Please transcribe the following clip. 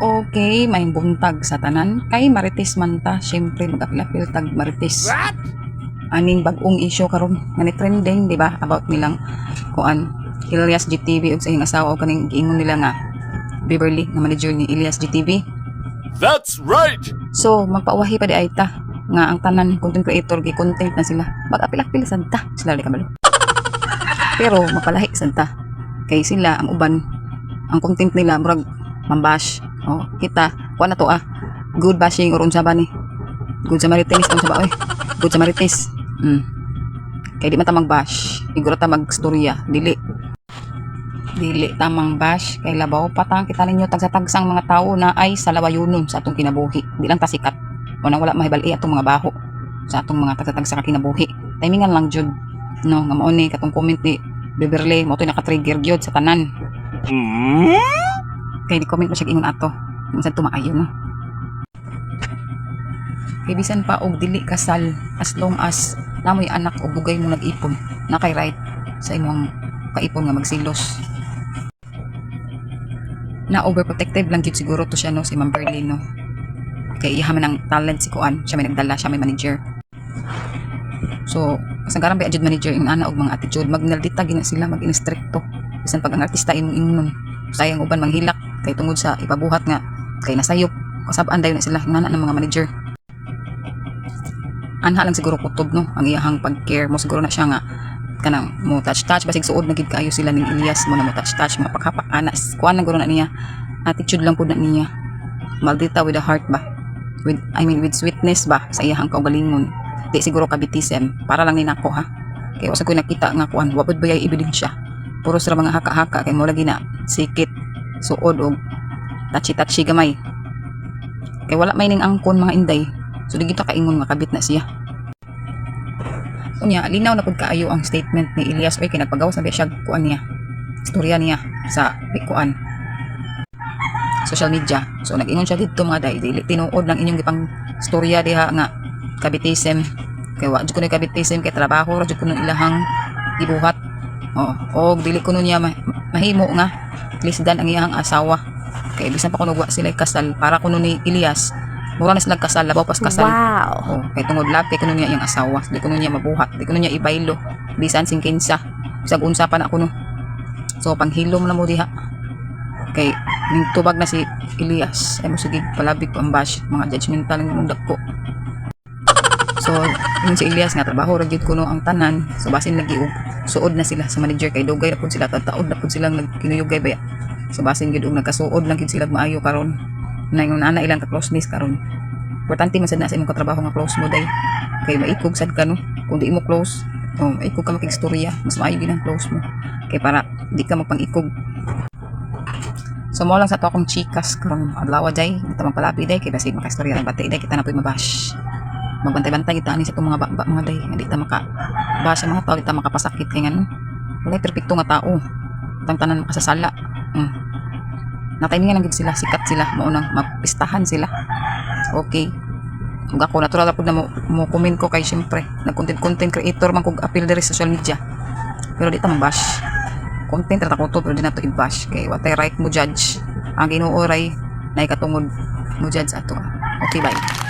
Okay, may buntag sa tanan. Kay Marites man ta, syempre mag-apil tag Marites. What? Aning bagong issue karon nga ni trending, di ba? About nilang kuan Ilyas GTV ug sa iyang asawa ug kaning giingon nila nga Beverly nga manager ni Ilyas GTV. That's right! So, magpauwahi pa di ay ta nga ang tanan content creator gi-content na sila. Mag-apil-apil sad ta sila di kabalo. Pero mapalahi sad ta. Kay sila ang uban ang content nila murag mambash. Oh, kita kuan na to good bashing or unsa ba ni? Good Samarites unsa ba oy? Good Samarites. Kay di man ta mag-bash. Iguro ta mag-storya, dili tamang bash kay labaw patang kita ninyo tagsa-tagsang mga tao na ay sa lawayunon sa atong kinabuhi. Di lang ta sikat. Unang wala mahibali atong mga baho sa atong mga tagsa-tagsa ka kinabuhi. Timingan lang jud no nga mao ni katong comment ni Beverly mo to naka-trigger gyud sa tanan. Kay di comment mo siya ingon ato. Minsan tumaayo no. Kay bisan pa og dili kasal as long as namoy anak o bugay mo nag-ipon na kay right sa imong kaipon nga magsilos. Na overprotective lang gyud siguro to siya no si Ma'am Berlin no. Kay iya man ang talent si Kuan, siya may nagdala, siya may manager. So, kasagaran ba adjud manager yung ana og mga attitude, magnaldita gina sila mag-instricto. Bisan pag ang artista imong ingnon, sayang uban manghilak kay tungod sa ipabuhat nga kay nasayop, kasab-an dayon na sila ngana ng mga manager. Anha lang siguro kutob no, ang iyahang pag-care mo siguro na siya nga kanang mo touch basig suod na gid kaayo sila ning Ilyas mo na mo touch mapakhapak anas kuan lang guro na niya, attitude lang pud na niya. Maldita with a heart ba, with sweetness ba sa iyahang kaugalingon. Di siguro kabitisem para lang ni nako ha. Kay wasa ko nakita nga kuan wapod bayay ebidensya, puro sila mga haka-haka kay mo lagi na sikit suod og tachi gamay. Kay wala may ning angkon mga inday, so di kita kaingon nga kabit na siya. Unya linaw na pud kaayo ang statement ni Ilyas oy kay nagpagawas na siya kuan niya, istorya niya sa kuan social media. So nag-ingon siya dito mga day, dili tinuod lang inyong gipang storya diha nga kabitism. Kay wa jud ko ni kabitism kay trabaho ra jud ko ilahang gibuhat. Og dili ko niya mahimo nga lisdan ang iyang asawa. Kay bisan pa kuno wa sila kasal para kuno ni Ilyas mura na sila kasal labaw pas kasal. Wow. Kay tungod lab kay kuno niya iyang asawa, di kuno niya mabuhat, di kuno niya ibaylo bisan sing kinsa bisag unsa pa na kuno. So panghilom na mo diha. Kay ning tubag na si Ilyas ay mo sige palabig ko ang bash mga judgmental ng dako. So yung si Ilyas nga trabaho ra gyud kuno ang tanan, so basin lagi og suod na sila sa manager kay dugay na pud sila taud na pud silang nagkinuyugay baya. So basin gyud og nagkasuod lang gyud sila maayo karon na yung ana ilang ka closeness karon. Importante man sad na sa imong katrabaho nga close mo day. Kay maikog sad ka no. Kung di mo close, maikog ka makigstorya, mas maayo gyud ang close mo. Kay para di ka magpang-ikog. So mo lang sa to akong chikas karon adlaw day, dito magpalabi day kay basig makastorya lang batay day kita na puy mabash. Magbantay-bantay kita ani sa itong mga day, hindi ta maka bash ang mga tao, di ta makapasakit kay ngano. Wala perpekto nga tao. Tang tanan makasasala. Natimingan lang gid sila, sikat sila, maunang mapistahan sila. Okay. Ug ako natural pud na mo comment ko kay syempre nag-content creator man kog appeal diri sa social media. Pero di ta mabash. Content ra ko to pero di na to i-bash kay what I right mo judge. Ang Ginoo ray nay katungod mo judge ato. Okay, bye.